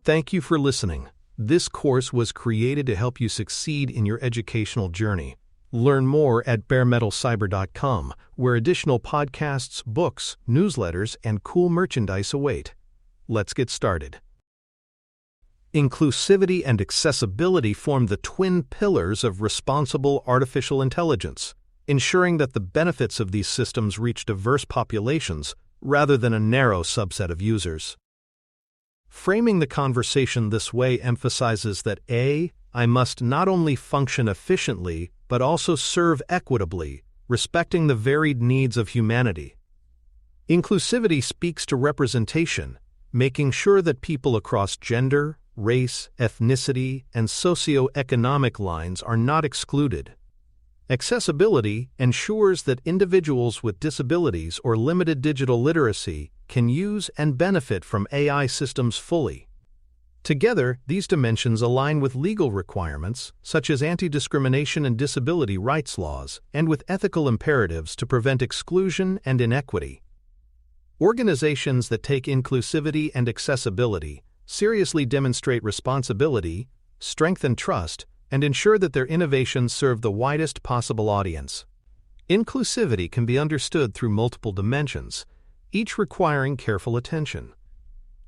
Thank you for listening. This course was created to help you succeed in your educational journey. Learn more at baremetalcyber.com, where additional podcasts, books, newsletters, and cool merchandise await. Let's get started. Inclusivity and accessibility form the twin pillars of responsible artificial intelligence, ensuring that the benefits of these systems reach diverse populations rather than a narrow subset of users. Framing the conversation this way emphasizes that AI must not only function efficiently but also serve equitably, respecting the varied needs of humanity. Inclusivity speaks to representation, making sure that people across gender, race, ethnicity, and socioeconomic lines are not excluded. Accessibility ensures that individuals with disabilities or limited digital literacy can use and benefit from AI systems fully. Together, these dimensions align with legal requirements, such as anti-discrimination and disability rights laws, and with ethical imperatives to prevent exclusion and inequity. Organizations that take inclusivity and accessibility seriously demonstrate responsibility, strengthen trust, and ensure that their innovations serve the widest possible audience. Inclusivity can be understood through multiple dimensions, each requiring careful attention.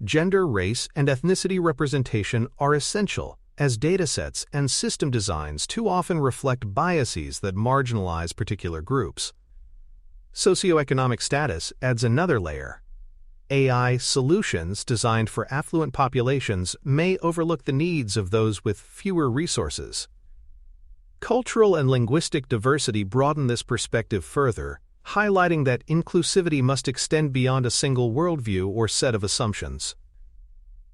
Gender, race, and ethnicity representation are essential, as datasets and system designs too often reflect biases that marginalize particular groups. Socioeconomic status adds another layer. AI solutions designed for affluent populations may overlook the needs of those with fewer resources. Cultural and linguistic diversity broaden this perspective further, highlighting that inclusivity must extend beyond a single worldview or set of assumptions.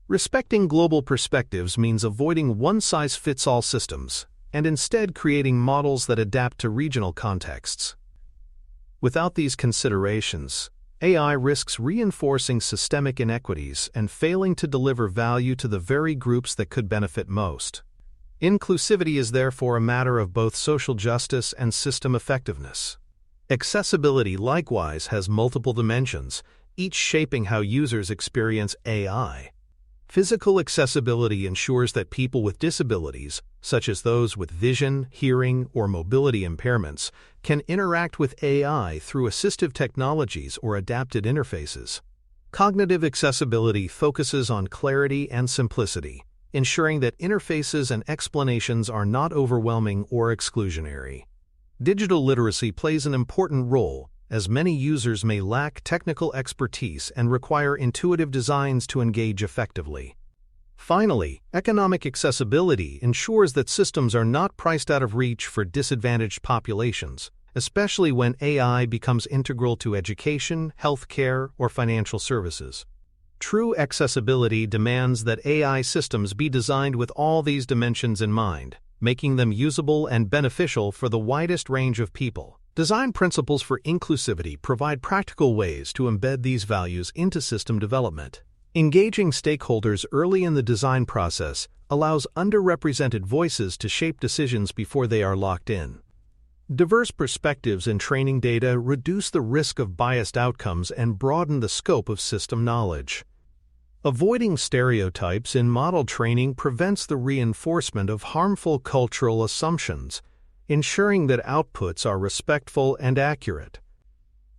Respecting global perspectives means avoiding one-size-fits-all systems, and instead creating models that adapt to regional contexts. Without these considerations, AI risks reinforcing systemic inequities and failing to deliver value to the very groups that could benefit most. Inclusivity is therefore a matter of both social justice and system effectiveness. Accessibility likewise has multiple dimensions, each shaping how users experience AI. Physical accessibility ensures that people with disabilities, such as those with vision, hearing, or mobility impairments, can interact with AI through assistive technologies or adapted interfaces. Cognitive accessibility focuses on clarity and simplicity, ensuring that interfaces and explanations are not overwhelming or exclusionary. Digital literacy plays an important role, as many users may lack technical expertise and require intuitive designs to engage effectively. Finally, economic accessibility ensures that systems are not priced out of reach for disadvantaged populations, especially when AI becomes integral to education, healthcare, or financial services. True accessibility demands that AI systems be designed with all these dimensions in mind, making them usable and beneficial for the widest range of people. Design principles for inclusivity provide practical ways to embed these values into system development. Engaging stakeholders early in the design process allows underrepresented voices to shape decisions before they are locked in. Diverse perspectives in training data reduce the risk of biased outcomes and broaden the scope of system knowledge. Avoiding stereotypes in model training prevents the reinforcement of harmful cultural assumptions, ensuring that outputs are respectful and accurate.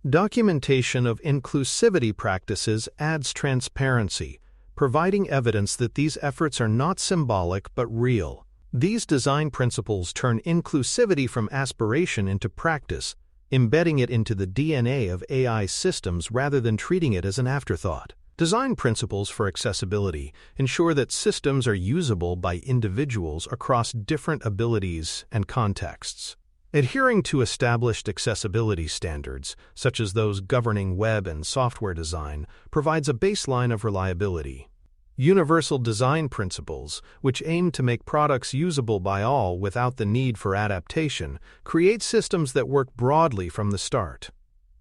Documentation of inclusivity practices adds transparency, providing evidence that these efforts are not symbolic but real. These design principles turn inclusivity from aspiration into practice, embedding it into the DNA of AI systems rather than treating it as an afterthought. Design principles for accessibility ensure that systems are usable by individuals across different abilities and contexts. Adhering to established accessibility standards, such as those governing web and software design, provides a baseline of reliability. Universal design principles, which aim to make products usable by all without the need for adaptation, create systems that work broadly from the start.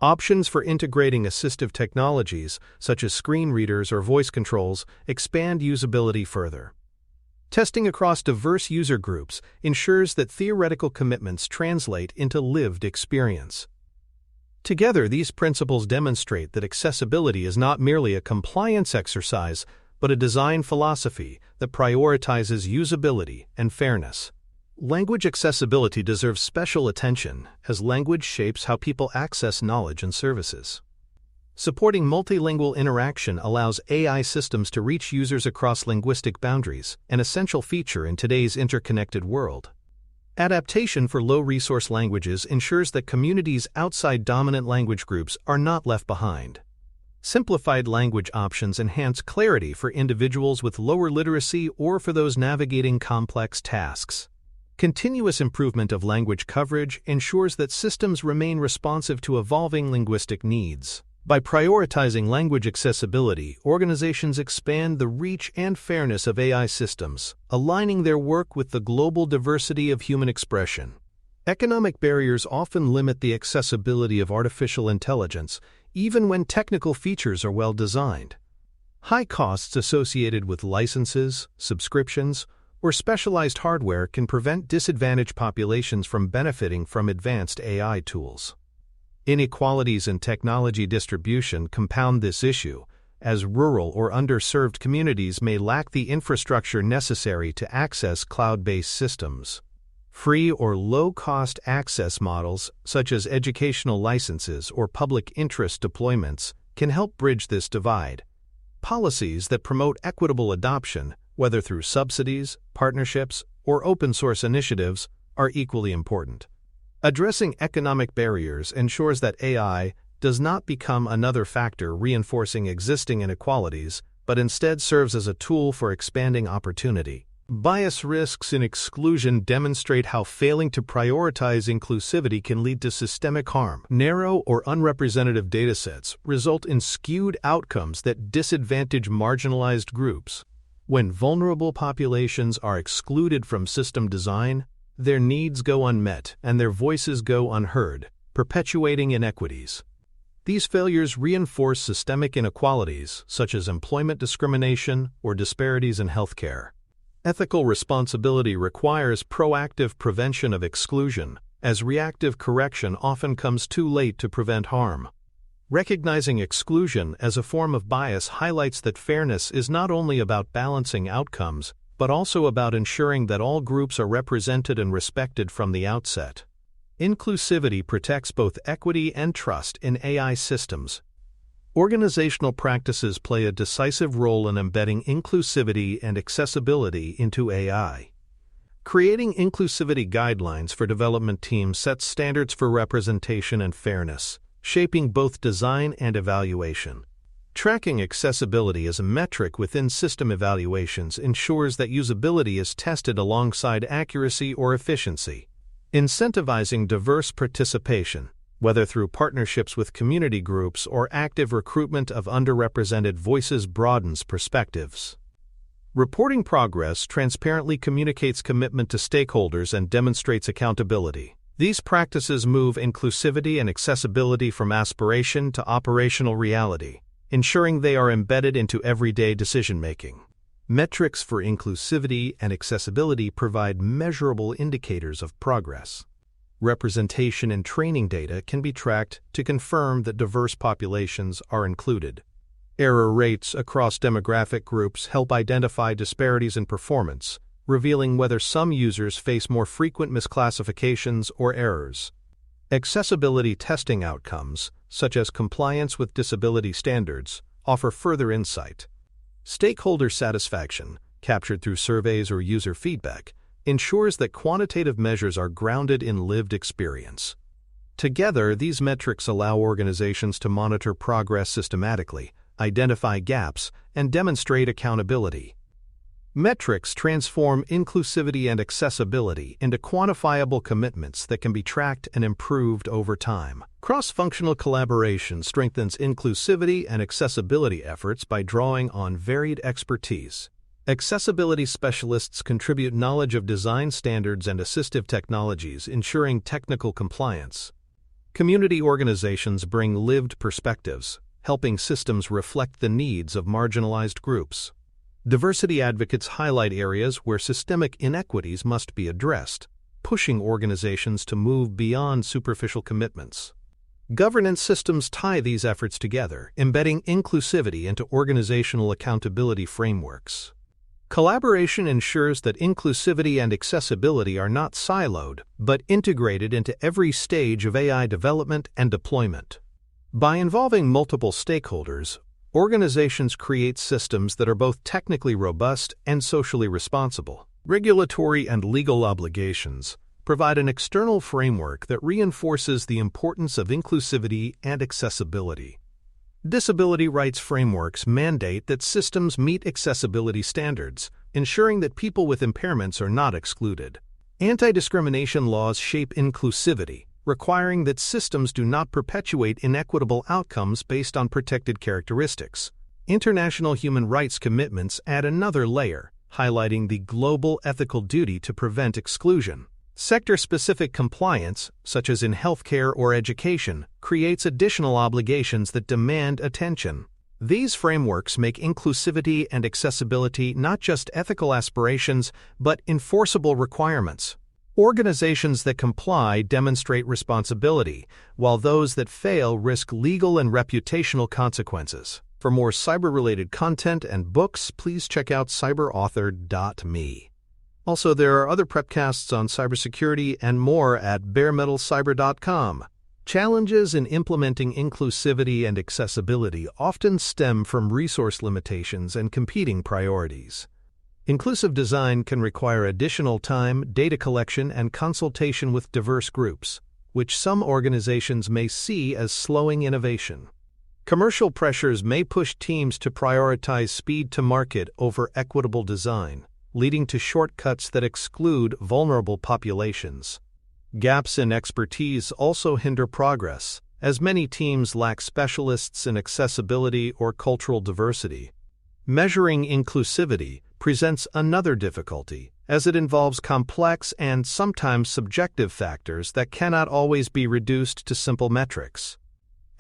Options for integrating assistive technologies, such as screen readers or voice controls, expand usability further. Testing across diverse user groups ensures that theoretical commitments translate into lived experience. Together, these principles demonstrate that accessibility is not merely a compliance exercise, but a design philosophy that prioritizes usability and fairness. Language accessibility deserves special attention, as language shapes how people access knowledge and services. Supporting multilingual interaction allows AI systems to reach users across linguistic boundaries, an essential feature in today's interconnected world. Adaptation for low-resource languages ensures that communities outside dominant language groups are not left behind. Simplified language options enhance clarity for individuals with lower literacy or for those navigating complex tasks. Continuous improvement of language coverage ensures that systems remain responsive to evolving linguistic needs. By prioritizing language accessibility, organizations expand the reach and fairness of AI systems, aligning their work with the global diversity of human expression. Economic barriers often limit the accessibility of artificial intelligence, even when technical features are well designed. High costs associated with licenses, subscriptions, or specialized hardware can prevent disadvantaged populations from benefiting from advanced AI tools. Inequalities in technology distribution compound this issue, as rural or underserved communities may lack the infrastructure necessary to access cloud-based systems. Free or low-cost access models, such as educational licenses or public interest deployments, can help bridge this divide. Policies that promote equitable adoption, whether through subsidies, partnerships, or open-source initiatives, are equally important. Addressing economic barriers ensures that AI does not become another factor reinforcing existing inequalities, but instead serves as a tool for expanding opportunity. Bias risks in exclusion demonstrate how failing to prioritize inclusivity can lead to systemic harm. Narrow or unrepresentative datasets result in skewed outcomes that disadvantage marginalized groups. When vulnerable populations are excluded from system design, their needs go unmet and their voices go unheard, perpetuating inequities. These failures reinforce systemic inequalities, such as employment discrimination or disparities in healthcare. Ethical responsibility requires proactive prevention of exclusion, as reactive correction often comes too late to prevent harm. Recognizing exclusion as a form of bias highlights that fairness is not only about balancing outcomes, but also about ensuring that all groups are represented and respected from the outset. Inclusivity protects both equity and trust in AI systems. Organizational practices play a decisive role in embedding inclusivity and accessibility into AI. Creating inclusivity guidelines for development teams sets standards for representation and fairness, shaping both design and evaluation. Tracking accessibility as a metric within system evaluations ensures that usability is tested alongside accuracy or efficiency. Incentivizing diverse participation, whether through partnerships with community groups or active recruitment of underrepresented voices, broadens perspectives. Reporting progress transparently communicates commitment to stakeholders and demonstrates accountability. These practices move inclusivity and accessibility from aspiration to operational reality, ensuring they are embedded into everyday decision-making. Metrics for inclusivity and accessibility provide measurable indicators of progress. Representation and training data can be tracked to confirm that diverse populations are included. Error rates across demographic groups help identify disparities in performance, revealing whether some users face more frequent misclassifications or errors. Accessibility testing outcomes, such as compliance with disability standards, offer further insight. Stakeholder satisfaction, captured through surveys or user feedback, ensures that quantitative measures are grounded in lived experience. Together, these metrics allow organizations to monitor progress systematically, identify gaps, and demonstrate accountability. Metrics transform inclusivity and accessibility into quantifiable commitments that can be tracked and improved over time. Cross-functional collaboration strengthens inclusivity and accessibility efforts by drawing on varied expertise. Accessibility specialists contribute knowledge of design standards and assistive technologies, ensuring technical compliance. Community organizations bring lived perspectives, helping systems reflect the needs of marginalized groups. Diversity advocates highlight areas where systemic inequities must be addressed, pushing organizations to move beyond superficial commitments. Governance systems tie these efforts together, embedding inclusivity into organizational accountability frameworks. Collaboration ensures that inclusivity and accessibility are not siloed, but integrated into every stage of AI development and deployment. By involving multiple stakeholders, organizations create systems that are both technically robust and socially responsible. Regulatory and legal obligations provide an external framework that reinforces the importance of inclusivity and accessibility. Disability rights frameworks mandate that systems meet accessibility standards, ensuring that people with impairments are not excluded. Anti-discrimination laws shape inclusivity, requiring that systems do not perpetuate inequitable outcomes based on protected characteristics. International human rights commitments add another layer, highlighting the global ethical duty to prevent exclusion. Sector-specific compliance, such as in healthcare or education, creates additional obligations that demand attention. These frameworks make inclusivity and accessibility not just ethical aspirations, but enforceable requirements. Organizations that comply demonstrate responsibility, while those that fail risk legal and reputational consequences. For more cyber-related content and books, please check out cyberauthor.me. Also, there are other prepcasts on cybersecurity and more at baremetalcyber.com. Challenges in implementing inclusivity and accessibility often stem from resource limitations and competing priorities. Inclusive design can require additional time, data collection, and consultation with diverse groups, which some organizations may see as slowing innovation. Commercial pressures may push teams to prioritize speed to market over equitable design, leading to shortcuts that exclude vulnerable populations. Gaps in expertise also hinder progress, as many teams lack specialists in accessibility or cultural diversity. Measuring inclusivity presents another difficulty, as it involves complex and sometimes subjective factors that cannot always be reduced to simple metrics.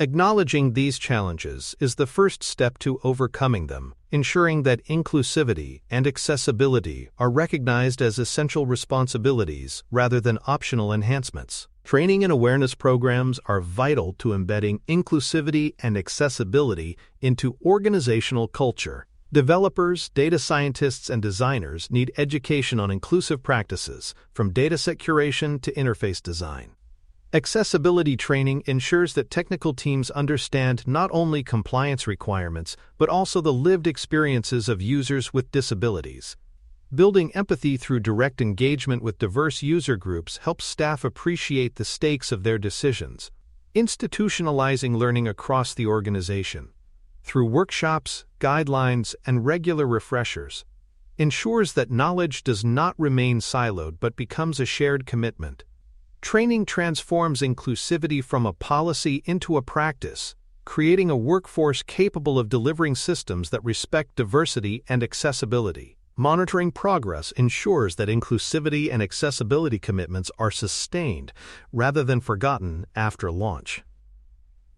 Acknowledging these challenges is the first step to overcoming them, ensuring that inclusivity and accessibility are recognized as essential responsibilities rather than optional enhancements. Training and awareness programs are vital to embedding inclusivity and accessibility into organizational culture. Developers, data scientists, and designers need education on inclusive practices, from dataset curation to interface design. Accessibility training ensures that technical teams understand not only compliance requirements, but also the lived experiences of users with disabilities. Building empathy through direct engagement with diverse user groups helps staff appreciate the stakes of their decisions. Institutionalizing learning across the organization, through workshops, guidelines, and regular refreshers, ensures that knowledge does not remain siloed but becomes a shared commitment. Training transforms inclusivity from a policy into a practice, creating a workforce capable of delivering systems that respect diversity and accessibility. Monitoring progress ensures that inclusivity and accessibility commitments are sustained rather than forgotten after launch.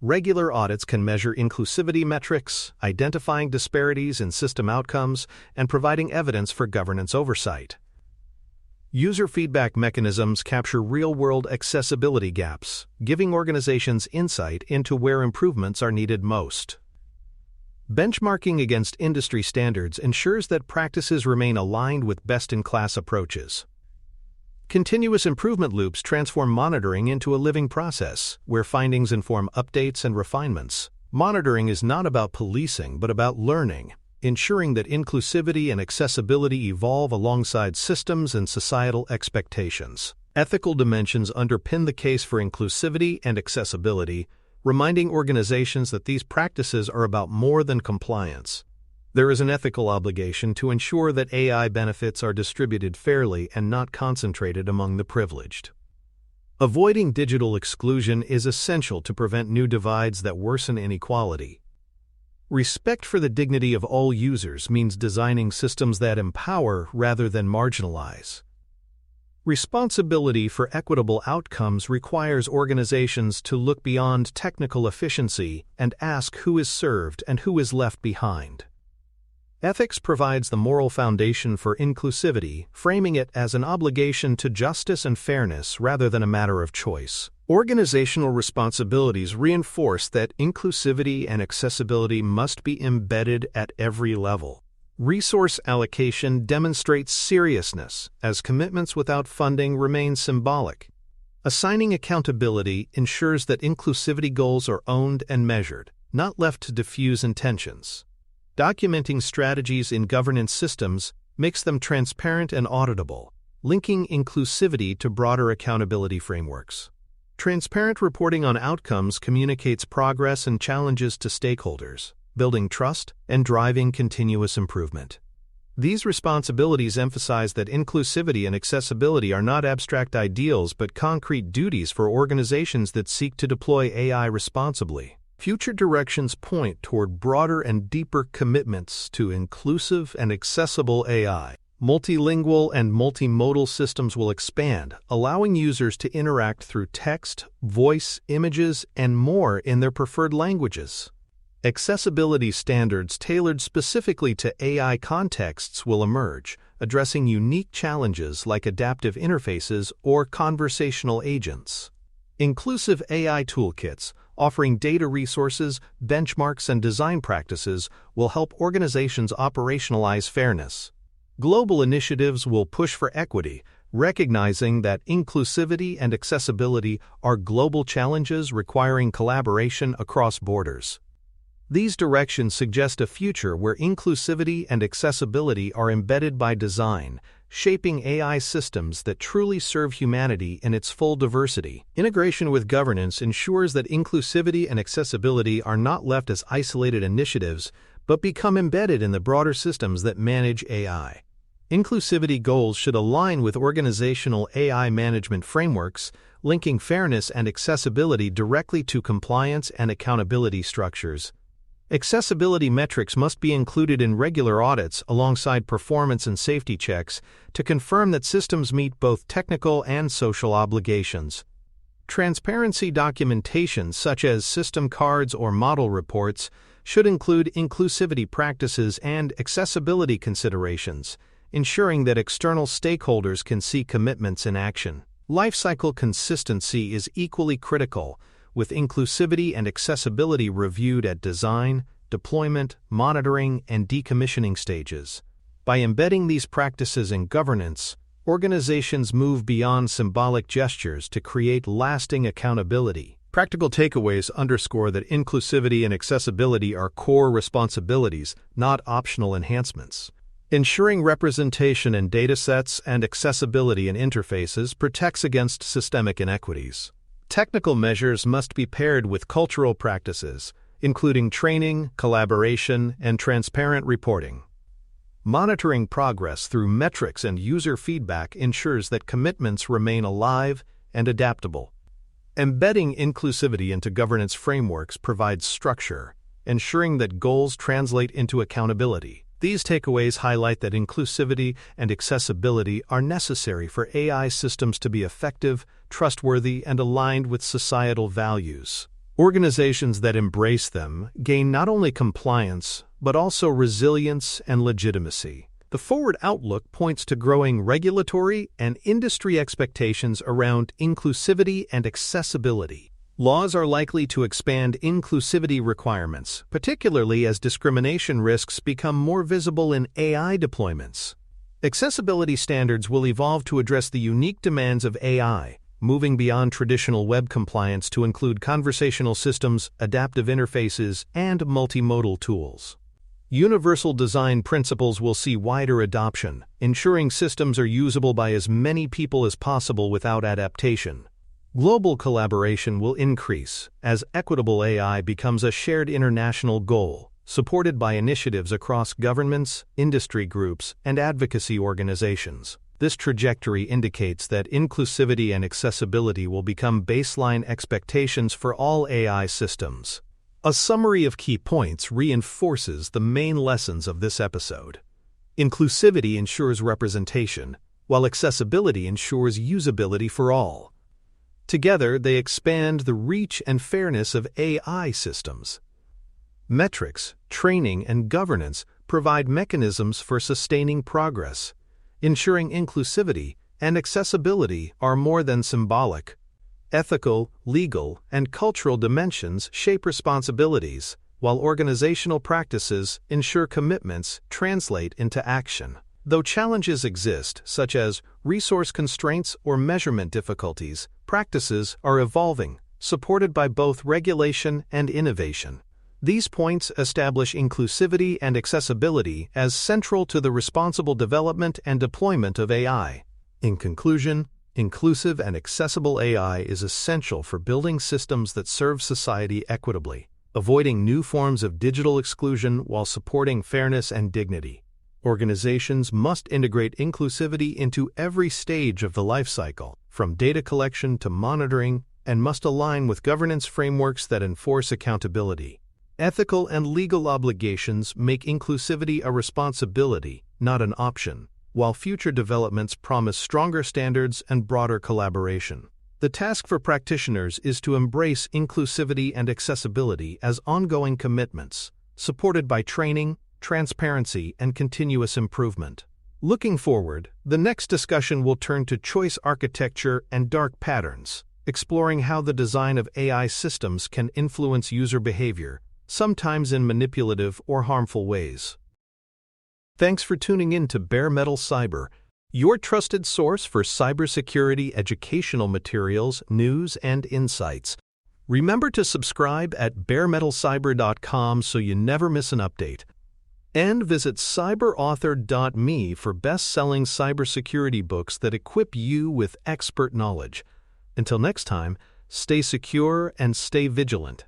Regular audits can measure inclusivity metrics, identifying disparities in system outcomes, and providing evidence for governance oversight. User feedback mechanisms capture real-world accessibility gaps, giving organizations insight into where improvements are needed most. Benchmarking against industry standards ensures that practices remain aligned with best-in-class approaches. Continuous improvement loops transform monitoring into a living process, where findings inform updates and refinements. Monitoring is not about policing, but about learning, ensuring that inclusivity and accessibility evolve alongside systems and societal expectations. Ethical dimensions underpin the case for inclusivity and accessibility, reminding organizations that these practices are about more than compliance. There is an ethical obligation to ensure that AI benefits are distributed fairly and not concentrated among the privileged. Avoiding digital exclusion is essential to prevent new divides that worsen inequality. Respect for the dignity of all users means designing systems that empower rather than marginalize. Responsibility for equitable outcomes requires organizations to look beyond technical efficiency and ask who is served and who is left behind. Ethics provides the moral foundation for inclusivity, framing it as an obligation to justice and fairness rather than a matter of choice. Organizational responsibilities reinforce that inclusivity and accessibility must be embedded at every level. Resource allocation demonstrates seriousness, as commitments without funding remain symbolic. Assigning accountability ensures that inclusivity goals are owned and measured, not left to diffuse intentions. Documenting strategies in governance systems makes them transparent and auditable, linking inclusivity to broader accountability frameworks. Transparent reporting on outcomes communicates progress and challenges to stakeholders, building trust and driving continuous improvement. These responsibilities emphasize that inclusivity and accessibility are not abstract ideals but concrete duties for organizations that seek to deploy AI responsibly. Future directions point toward broader and deeper commitments to inclusive and accessible AI. Multilingual and multimodal systems will expand, allowing users to interact through text, voice, images, and more in their preferred languages. Accessibility standards tailored specifically to AI contexts will emerge, addressing unique challenges like adaptive interfaces or conversational agents. Inclusive AI toolkits, offering data resources, benchmarks, and design practices, will help organizations operationalize fairness. Global initiatives will push for equity, recognizing that inclusivity and accessibility are global challenges requiring collaboration across borders. These directions suggest a future where inclusivity and accessibility are embedded by design, shaping AI systems that truly serve humanity in its full diversity. Integration with governance ensures that inclusivity and accessibility are not left as isolated initiatives, but become embedded in the broader systems that manage AI. Inclusivity goals should align with organizational AI management frameworks, linking fairness and accessibility directly to compliance and accountability structures. Accessibility metrics must be included in regular audits alongside performance and safety checks to confirm that systems meet both technical and social obligations. Transparency documentation, such as system cards or model reports, should include inclusivity practices and accessibility considerations, ensuring that external stakeholders can see commitments in action. Lifecycle consistency is equally critical, with inclusivity and accessibility reviewed at design, deployment, monitoring, and decommissioning stages. By embedding these practices in governance, organizations move beyond symbolic gestures to create lasting accountability. Practical takeaways underscore that inclusivity and accessibility are core responsibilities, not optional enhancements. Ensuring representation in datasets and accessibility in interfaces protects against systemic inequities. Technical measures must be paired with cultural practices, including training, collaboration, and transparent reporting. Monitoring progress through metrics and user feedback ensures that commitments remain alive and adaptable. Embedding inclusivity into governance frameworks provides structure, ensuring that goals translate into accountability. These takeaways highlight that inclusivity and accessibility are necessary for AI systems to be effective, trustworthy, and aligned with societal values. Organizations that embrace them gain not only compliance, but also resilience and legitimacy. The forward outlook points to growing regulatory and industry expectations around inclusivity and accessibility. Laws are likely to expand inclusivity requirements, particularly as discrimination risks become more visible in AI deployments. Accessibility standards will evolve to address the unique demands of AI, moving beyond traditional web compliance to include conversational systems, adaptive interfaces, and multimodal tools. Universal design principles will see wider adoption, ensuring systems are usable by as many people as possible without adaptation. Global collaboration will increase as equitable AI becomes a shared international goal, supported by initiatives across governments, industry groups, and advocacy organizations. This trajectory indicates that inclusivity and accessibility will become baseline expectations for all AI systems. A summary of key points reinforces the main lessons of this episode. Inclusivity ensures representation, while accessibility ensures usability for all. Together, they expand the reach and fairness of AI systems. Metrics, training, and governance provide mechanisms for sustaining progress, ensuring inclusivity and accessibility are more than symbolic. Ethical, legal, and cultural dimensions shape responsibilities, while organizational practices ensure commitments translate into action. Though challenges exist, such as resource constraints or measurement difficulties, practices are evolving, supported by both regulation and innovation. These points establish inclusivity and accessibility as central to the responsible development and deployment of AI. In conclusion, inclusive and accessible AI is essential for building systems that serve society equitably, avoiding new forms of digital exclusion while supporting fairness and dignity. Organizations must integrate inclusivity into every stage of the life cycle, from data collection to monitoring, and must align with governance frameworks that enforce accountability. Ethical and legal obligations make inclusivity a responsibility, not an option, while future developments promise stronger standards and broader collaboration. The task for practitioners is to embrace inclusivity and accessibility as ongoing commitments, supported by training, transparency, and continuous improvement. Looking forward, the next discussion will turn to choice architecture and dark patterns, exploring how the design of AI systems can influence user behavior, sometimes in manipulative or harmful ways. Thanks for tuning in to Bare Metal Cyber, your trusted source for cybersecurity educational materials, news, and insights. Remember to subscribe at baremetalcyber.com so you never miss an update. And visit cyberauthor.me for best-selling cybersecurity books that equip you with expert knowledge. Until next time, stay secure and stay vigilant.